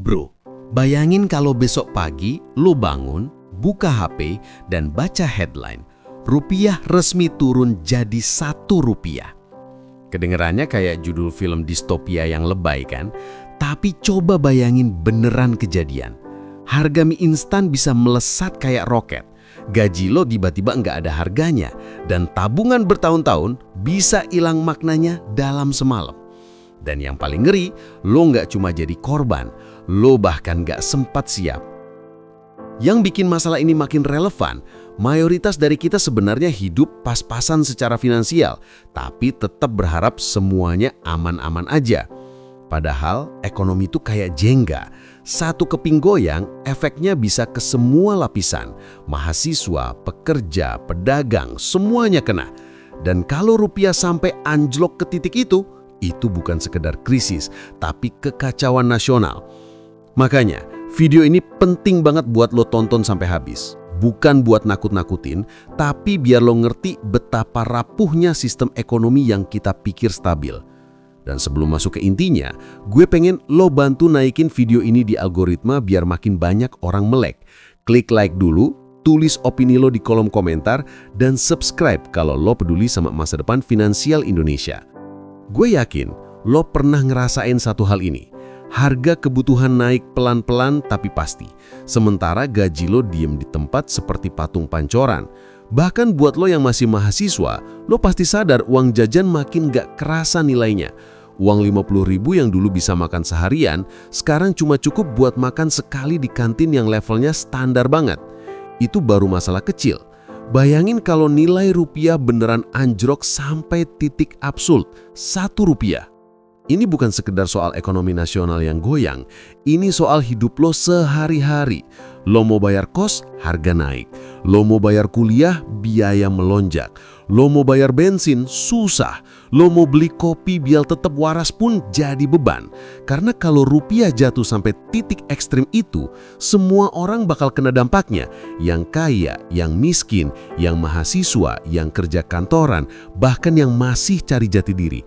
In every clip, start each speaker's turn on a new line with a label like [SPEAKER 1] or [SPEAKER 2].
[SPEAKER 1] Bro, bayangin kalau besok pagi lo bangun, buka HP, dan baca headline, rupiah resmi turun jadi Rp1. Kedengerannya kayak judul film distopia yang lebay kan? Tapi coba bayangin beneran kejadian. Harga mie instan bisa melesat kayak roket. Gaji lo tiba-tiba nggak ada harganya. Dan tabungan bertahun-tahun bisa hilang maknanya dalam semalam. Dan yang paling ngeri, lo nggak cuma jadi korban, lo bahkan nggak sempat siap. Yang bikin masalah ini makin relevan, mayoritas dari kita sebenarnya hidup pas-pasan secara finansial, tapi tetap berharap semuanya aman-aman aja. Padahal ekonomi itu kayak jengga, satu keping goyang efeknya bisa ke semua lapisan, mahasiswa, pekerja, pedagang, semuanya kena. Dan kalau rupiah sampai anjlok ke titik itu bukan sekedar krisis, tapi kekacauan nasional. Makanya, video ini penting banget buat lo tonton sampai habis. Bukan buat nakut-nakutin, tapi biar lo ngerti betapa rapuhnya sistem ekonomi yang kita pikir stabil. Dan sebelum masuk ke intinya, gue pengen lo bantu naikin video ini di algoritma biar makin banyak orang melek. Klik like dulu, tulis opini lo di kolom komentar, dan subscribe kalau lo peduli sama masa depan finansial Indonesia. Gue yakin lo pernah ngerasain satu hal ini. Harga kebutuhan naik pelan-pelan tapi pasti. Sementara gaji lo diem di tempat seperti patung pancoran. Bahkan buat lo yang masih mahasiswa, lo pasti sadar uang jajan makin gak kerasa nilainya. Uang 50.000 yang dulu bisa makan seharian, sekarang cuma cukup buat makan sekali di kantin yang levelnya standar banget. Itu baru masalah kecil. Bayangin kalau nilai rupiah beneran anjlok sampai titik absurd, Rp1. Ini bukan sekedar soal ekonomi nasional yang goyang, ini soal hidup lo sehari-hari. Lo mau bayar kos, harga naik. Lo mau bayar kuliah, biaya melonjak. Lo mau bayar bensin, susah. Lo mau beli kopi biar tetap waras pun jadi beban. Karena kalau rupiah jatuh sampai titik ekstrim itu, semua orang bakal kena dampaknya. Yang kaya, yang miskin, yang mahasiswa, yang kerja kantoran, bahkan yang masih cari jati diri.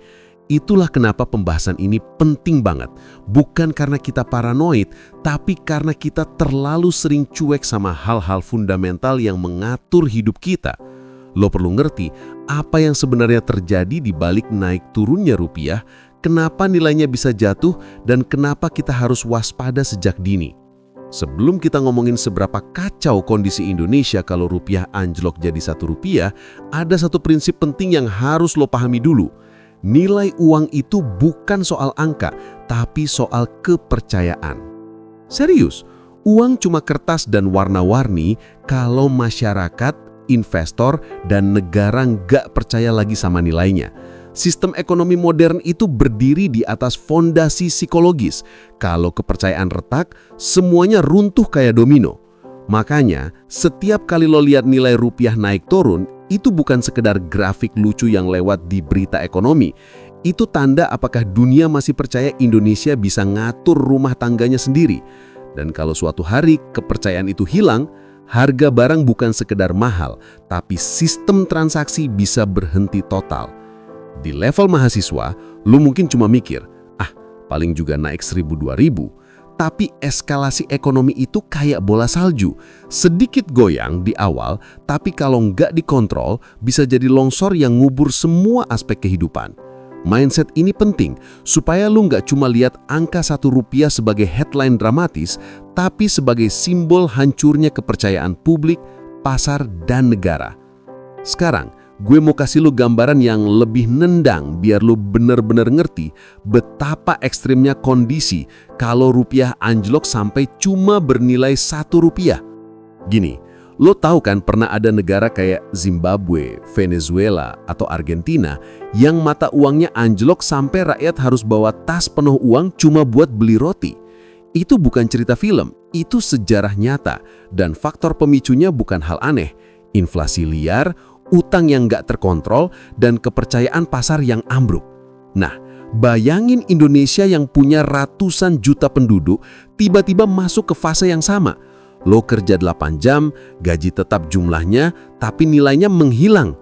[SPEAKER 1] Itulah kenapa pembahasan ini penting banget. Bukan karena kita paranoid, tapi karena kita terlalu sering cuek sama hal-hal fundamental yang mengatur hidup kita. Lo perlu ngerti apa yang sebenarnya terjadi di balik naik turunnya rupiah, kenapa nilainya bisa jatuh, dan kenapa kita harus waspada sejak dini. Sebelum kita ngomongin seberapa kacau kondisi Indonesia kalau rupiah anjlok jadi Rp1, ada satu prinsip penting yang harus lo pahami dulu. Nilai uang itu bukan soal angka, tapi soal kepercayaan. Serius, uang cuma kertas dan warna-warni kalau masyarakat, investor, dan negara nggak percaya lagi sama nilainya. Sistem ekonomi modern itu berdiri di atas fondasi psikologis. Kalau kepercayaan retak, semuanya runtuh kayak domino. Makanya, setiap kali lo lihat nilai rupiah naik turun, itu bukan sekedar grafik lucu yang lewat di berita ekonomi. Itu tanda apakah dunia masih percaya Indonesia bisa ngatur rumah tangganya sendiri. Dan kalau suatu hari kepercayaan itu hilang, harga barang bukan sekedar mahal, tapi sistem transaksi bisa berhenti total. Di level mahasiswa, lu mungkin cuma mikir, paling juga naik 1.000-2.000. Tapi eskalasi ekonomi itu kayak bola salju. Sedikit goyang di awal, tapi kalau nggak dikontrol, bisa jadi longsor yang ngubur semua aspek kehidupan. Mindset ini penting, supaya lu nggak cuma lihat angka Rp1 sebagai headline dramatis, tapi sebagai simbol hancurnya kepercayaan publik, pasar, dan negara. Sekarang, gue mau kasih lu gambaran yang lebih nendang biar lu bener-bener ngerti betapa ekstrimnya kondisi kalau rupiah anjlok sampai cuma bernilai Rp1. Gini, lo tahu kan pernah ada negara kayak Zimbabwe, Venezuela, atau Argentina yang mata uangnya anjlok sampai rakyat harus bawa tas penuh uang cuma buat beli roti. Itu bukan cerita film, itu sejarah nyata, dan faktor pemicunya bukan hal aneh. Inflasi liar, utang yang nggak terkontrol, dan kepercayaan pasar yang ambruk. Nah, bayangin Indonesia yang punya ratusan juta penduduk tiba-tiba masuk ke fase yang sama. Lo kerja 8 jam, gaji tetap jumlahnya, tapi nilainya menghilang.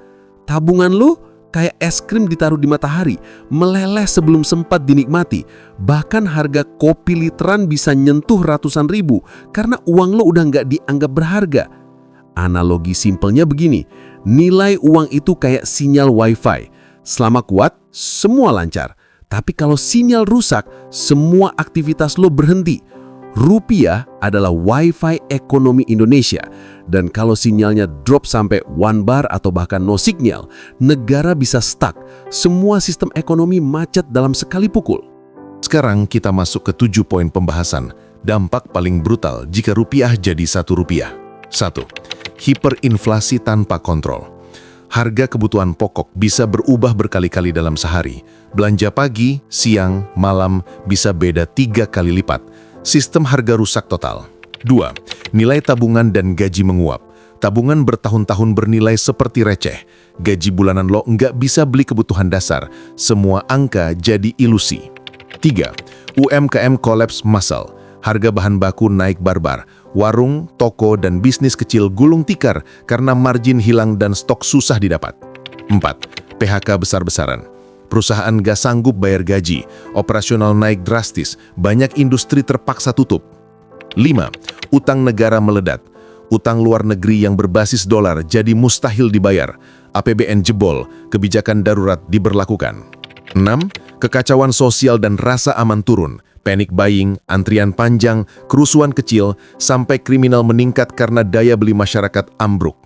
[SPEAKER 1] Tabungan lo
[SPEAKER 2] kayak es krim ditaruh di matahari, meleleh sebelum sempat dinikmati. Bahkan harga kopi literan bisa nyentuh ratusan ribu karena uang lo udah nggak dianggap berharga. Analogi simpelnya begini, nilai uang itu kayak sinyal wifi. Selama kuat, semua lancar. Tapi kalau sinyal rusak, semua aktivitas lo berhenti. Rupiah adalah wifi ekonomi Indonesia. Dan kalau sinyalnya drop sampai 1 bar atau bahkan no signal, negara bisa stuck. Semua sistem ekonomi macet dalam sekali pukul.
[SPEAKER 3] Sekarang kita masuk ke 7 poin pembahasan. Dampak paling brutal jika rupiah jadi Rp1. 1. Hiperinflasi tanpa kontrol. Harga kebutuhan pokok bisa berubah berkali-kali dalam sehari. Belanja pagi, siang, malam bisa beda 3 kali lipat. Sistem harga rusak total. 2. Nilai tabungan dan gaji menguap. Tabungan bertahun-tahun bernilai seperti receh. Gaji bulanan lo nggak bisa beli kebutuhan dasar. Semua angka jadi ilusi. 3. UMKM kolaps massal. Harga bahan baku naik barbar. Warung, toko, dan bisnis kecil gulung tikar karena margin hilang dan stok susah didapat. 4. PHK besar-besaran. Perusahaan gak sanggup bayar gaji, operasional naik drastis, banyak industri terpaksa tutup. 5. Utang negara meledak. Utang luar negeri yang berbasis dolar jadi mustahil dibayar. APBN jebol, kebijakan darurat diberlakukan. 6. Kekacauan sosial dan rasa aman turun. Panic buying, antrian panjang, kerusuhan kecil, sampai kriminal meningkat karena daya beli masyarakat ambruk.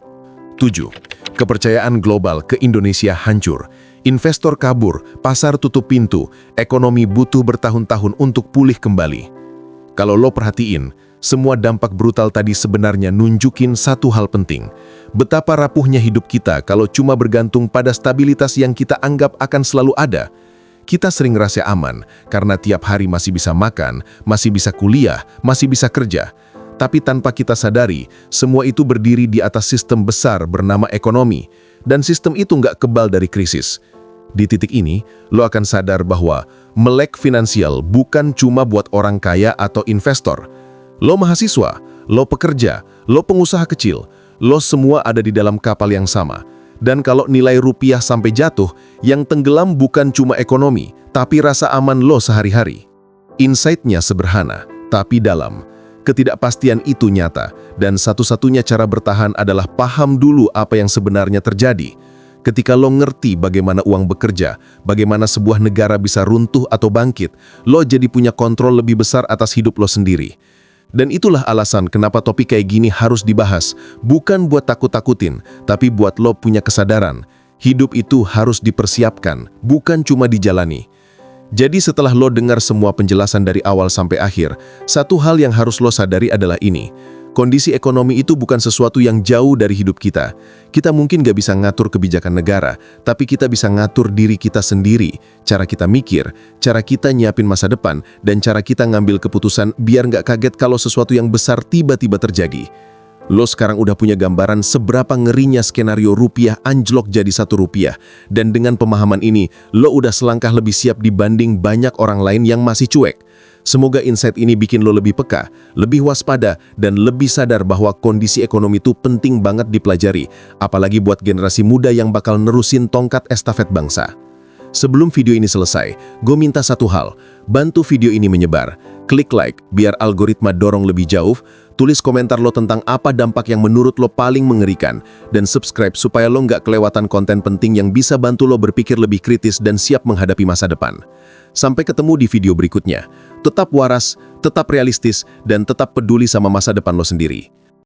[SPEAKER 3] 7. Kepercayaan global ke Indonesia hancur. Investor kabur, pasar tutup pintu, ekonomi butuh bertahun-tahun untuk pulih kembali. Kalau lo perhatiin, semua dampak brutal tadi sebenarnya nunjukin satu hal penting. Betapa rapuhnya hidup kita kalau cuma bergantung pada stabilitas yang kita anggap akan selalu ada. Kita sering rasa aman karena tiap hari masih bisa makan, masih bisa kuliah, masih bisa kerja. Tapi tanpa kita sadari, semua itu berdiri di atas sistem besar bernama ekonomi. Dan sistem itu nggak kebal dari krisis. Di titik ini, lo akan sadar bahwa melek finansial bukan cuma buat orang kaya atau investor. Lo mahasiswa, lo pekerja, lo pengusaha kecil, lo semua ada di dalam kapal yang sama. Dan kalau nilai rupiah sampai jatuh, yang tenggelam bukan cuma ekonomi, tapi rasa aman lo sehari-hari. Insight-nya sederhana, tapi dalam. Ketidakpastian itu nyata, dan satu-satunya cara bertahan adalah paham dulu apa yang sebenarnya terjadi. Ketika lo ngerti bagaimana uang bekerja, bagaimana sebuah negara bisa runtuh atau bangkit, lo jadi punya kontrol lebih besar atas hidup lo sendiri. Dan itulah alasan kenapa topik kayak gini harus dibahas. Bukan buat takut-takutin, tapi buat lo punya kesadaran. Hidup itu harus dipersiapkan, bukan cuma dijalani. Jadi setelah lo dengar semua penjelasan dari awal sampai akhir, satu hal yang harus lo sadari adalah ini. Kondisi ekonomi itu bukan sesuatu yang jauh dari hidup kita. Kita mungkin gak bisa ngatur kebijakan negara, tapi kita bisa ngatur diri kita sendiri. Cara kita mikir, cara kita nyiapin masa depan, dan cara kita ngambil keputusan biar gak kaget kalau sesuatu yang besar tiba-tiba terjadi. Lo sekarang udah punya gambaran seberapa ngerinya skenario rupiah anjlok jadi Rp1. Dan dengan pemahaman ini, lo udah selangkah lebih siap dibanding banyak orang lain yang masih cuek. Semoga insight ini bikin lo lebih peka, lebih waspada, dan lebih sadar bahwa kondisi ekonomi itu penting banget dipelajari, apalagi buat generasi muda yang bakal nerusin tongkat estafet bangsa. Sebelum video ini selesai, gue minta satu hal, bantu video ini menyebar. Klik like biar algoritma dorong lebih jauh, tulis komentar lo tentang apa dampak yang menurut lo paling mengerikan, dan subscribe supaya lo nggak kelewatan konten penting yang bisa bantu lo berpikir lebih kritis dan siap menghadapi masa depan. Sampai ketemu di video berikutnya. Tetap waras, tetap realistis, dan tetap peduli sama masa depan lo sendiri.